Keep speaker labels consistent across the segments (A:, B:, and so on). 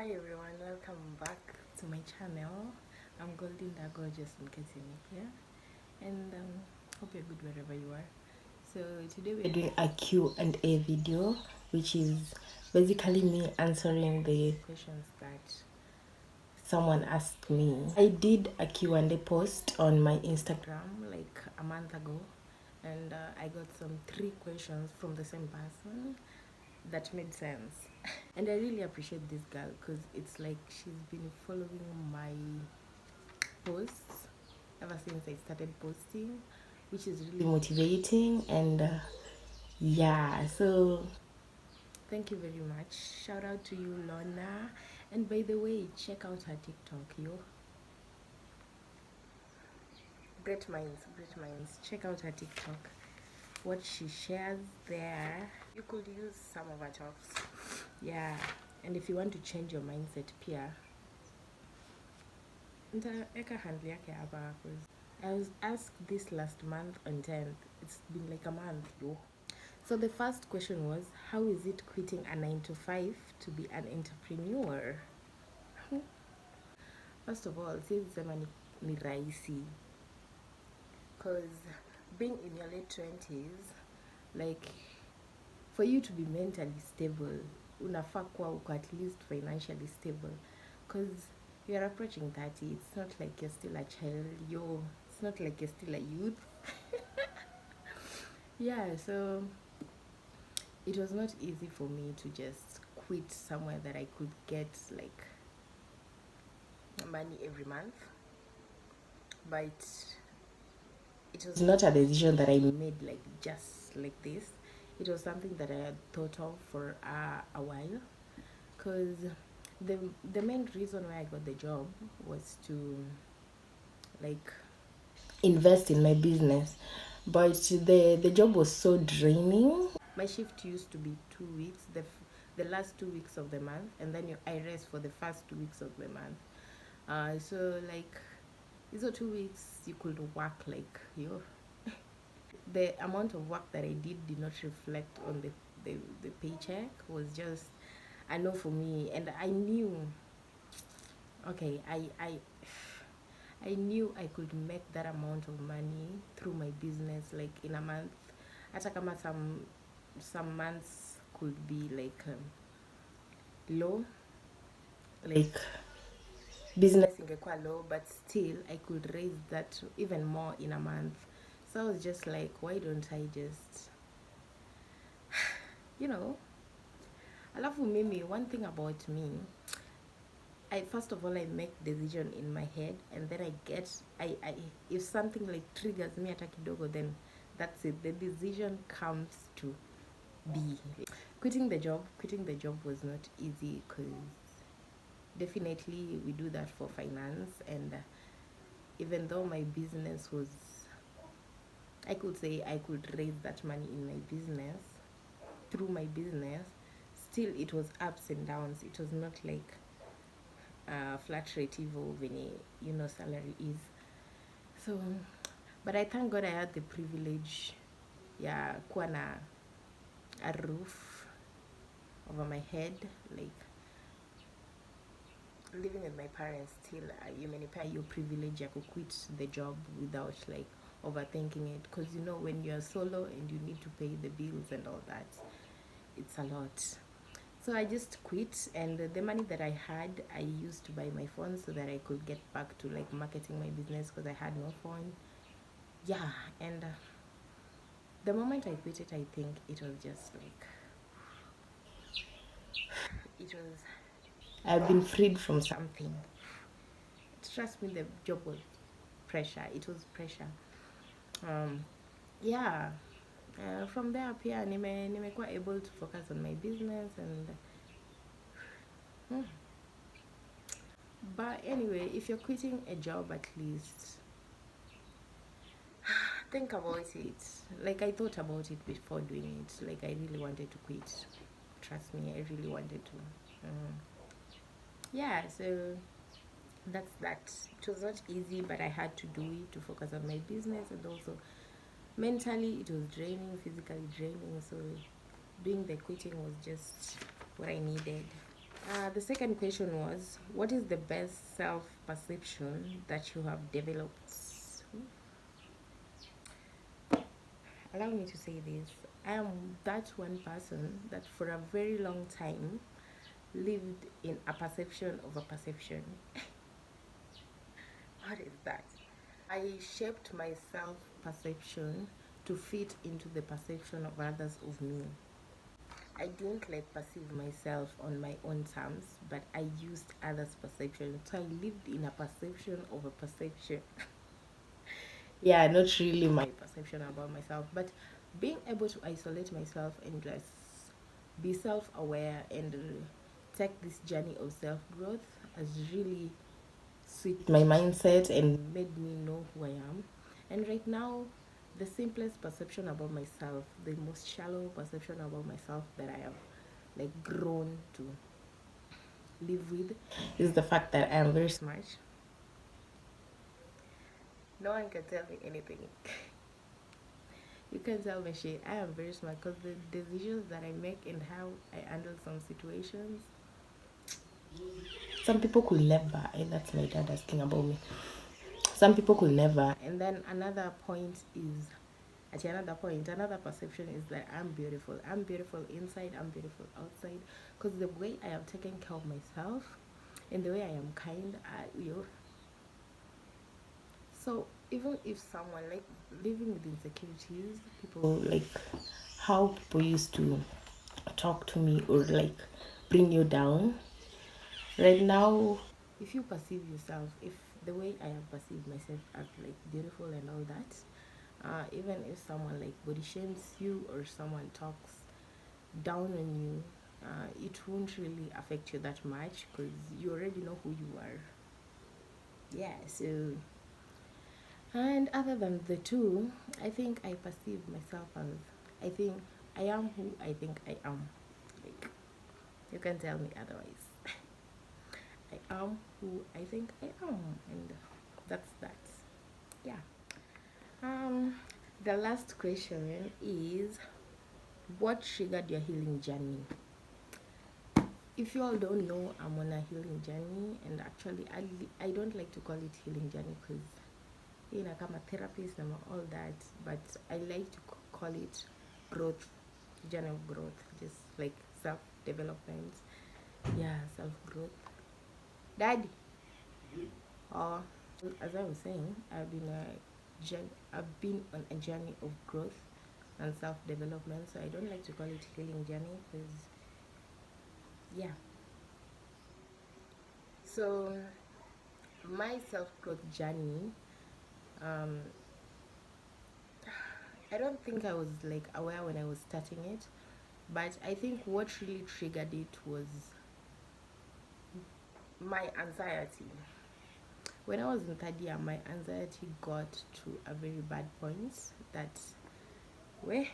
A: Hi everyone, welcome back to my channel. I'm Goldinda Gorgeous in case you're new here, and hope you're good wherever you are. So today we're doing a Q&A video, which is basically me answering the questions that someone asked me. I did a Q&A post on my Instagram like a month ago, and I got some 3 questions from the same person that made sense. And I really appreciate this girl because it's like she's been following my posts ever since I started posting, which is really motivating. And yeah, so thank you very much. Shout out to you, Lorna. And by the way, check out her TikTok, yo. Great minds, great minds. Check out her TikTok. What she shares there, you could use some of her talks. Yeah, and if you want to change your mindset, pia nitaweka handle yake hapa, cause I was asked this last month on 10th. It's been like a month, yo. So the first question was, how is it quitting a 9 to 5 to be an entrepreneur? First of all, siwezi sema ni rahisi, because being in your late 20s, like, for you to be mentally stable, unafaa kuwa uko at least financially stable, because you're approaching 30. It's not like you're still a child, yo. It's not like you're still a youth. Yeah, so it was not easy for me to just quit somewhere that I could get like money every month, but it was not a decision that I made like just like this. It was something that I had thought of for a while, because the main reason why I got the job was to like invest in my business, but the job was so draining. My shift used to be 2 weeks, the last 2 weeks of the month, and then I rest for the first 2 weeks of the month. So like these are 2 weeks you could work like you. The amount of work that I did not reflect on the paycheck. Was just I know for me, and I knew, okay, I knew I could make that amount of money through my business like in a month. Hata kama some months could be like low, like business ingekuwa low, but still I could raise that even more in a month. So I was just like, why don't I just you know. Alafu mimi, one thing about me, I first of all I make decision in my head, and then I if something like triggers me hata kidogo, then that's it. The decision comes to be. Quitting the job was not easy, because definitely we do that for finance, and even though my business was, I could say I could raise that money in my business, through my business, still it was ups and downs. It was not like flat rate hivyo venye salary is. So but I thank God I had the privilege ya kuwa na a roof over my head, like living with my parents. Still imenipea your privilege ya quit the job without like overthinking it, because when you're solo and you need to pay the bills and all that, it's a lot. So I just quit, and the money that I had, I used to buy my phone so that I could get back to like marketing my business, because I had no phone. Yeah, and the moment I quit it, I think it was just like, it was, I've been freed from something. Trust me, the job was pressure. It was pressure. Yeah. From there pia nimekuwa able to focus on my business, and but anyway, if you're quitting a job, at least think about it. Like, I thought about it before doing it. Like, I really wanted to quit. Trust me, I really wanted to. Yeah, so that's that. It was not easy, but I had to do it to focus on my business, and also mentally it was draining, physically draining. So doing the quitting was just what I needed. The second question was, what is the best self perception that you have developed? Allow me to say this. I am that one person that for a very long time lived in a perception of a perception. What is that? I shaped my self perception to fit into the perception of others of me. I didn't like perceive myself on my own terms, but I used others' perception. So I lived in a perception of a perception. Yeah, not really my perception about myself, but being able to isolate myself and just be self aware and take this journey of self growth has really switched my mindset and made me know who I am. And right now, the simplest perception about myself, the most shallow perception about myself that I have like grown to live with is the fact that I am very smart. No one can tell me anything. You can tell me shit. I am very smart because the decisions that I make and how I handle some situations, some people could never. And that's my dad asking about me. Some people could never. And then another point is, at another point, another perception is that I'm beautiful. I'm beautiful inside, I'm beautiful outside. Because the way I have taken care of myself and the way I am kind, so even if someone like living with insecurities, people like how people used to talk to me or like bring you down. Right now, if you perceive yourself, if the way I have perceived myself as like beautiful and all that, even if someone like body shames you or someone talks down on you, it won't really affect you that much because you already know who you are. Yeah, so and other than the two, I think I perceive myself as I think I am who I think I am. Like you can tell me otherwise. I am who I think I am, and that's that. Yeah. Um, the last question is, what triggered your healing journey? If you all don't know, I'm on a healing journey, and actually, I don't like to call it healing journey because I'm a therapist and all that, but I like to call it growth, journey of growth, just like self development. Yeah, self growth. Daddy. Or as I was saying, I've been on a journey of growth and self development. So I don't like to call it healing journey because yeah. So my self growth journey, um, I don't think I was like aware when I was starting it, but I think what really triggered it was my anxiety. When I was in third year, my anxiety got to a very bad point that where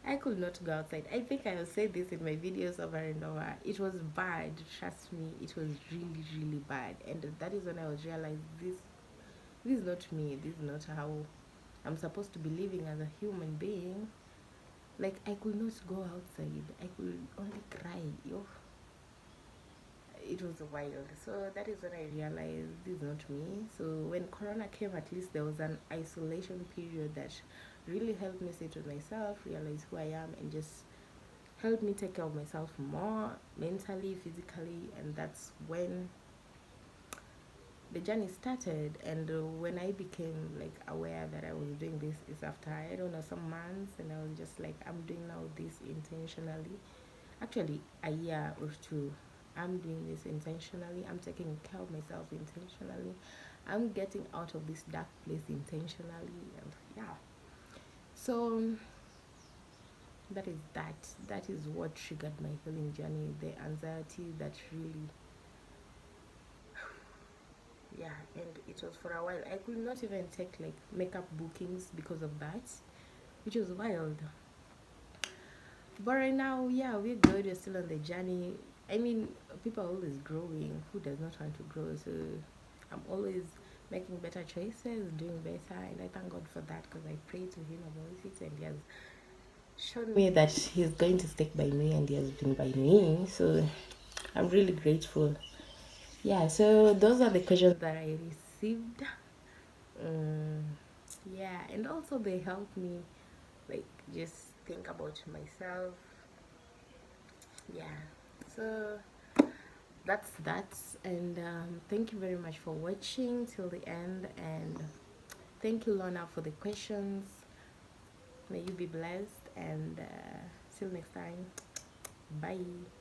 A: I could not go outside. I think I will say this in my videos over and over. It was bad, trust me. It was really, really bad, and that is when I was realized this is not me. This is not how I'm supposed to be living as a human being. Like I could not go outside. I could only cry. Yo, it was wild. So that is when I realized this is not me. So when Corona came, at least there was an isolation period that really helped me sit with myself, realize who I am, and just helped me take care of myself more mentally, physically, and that's when the journey started. And when I became like aware that I was doing this is after I don't know some months, and I was just like I'm doing now this intentionally. Actually, a year or two. I'm doing this intentionally. I'm taking care of myself intentionally. I'm getting out of this dark place intentionally, and yeah. So that is that. That is what triggered my healing journey. The anxiety that really, yeah, and it was for a while. I could not even take like makeup bookings because of that, which was wild. But right now, yeah, we're good. We're still on the journey. I mean, people are always growing. Who does not want to grow? So I'm always making better choices, doing better, and I thank God for that because I pray to Him about it, and He has shown me that He's going to stick by me, and He has been by me. So I'm really grateful. Yeah, so those are the questions that I received. um, yeah, and also they help me like just think about myself. Yeah, so that's that. And thank you very much for watching till the end, and thank you, Lorna, for the questions. May you be blessed, and till next time. Bye.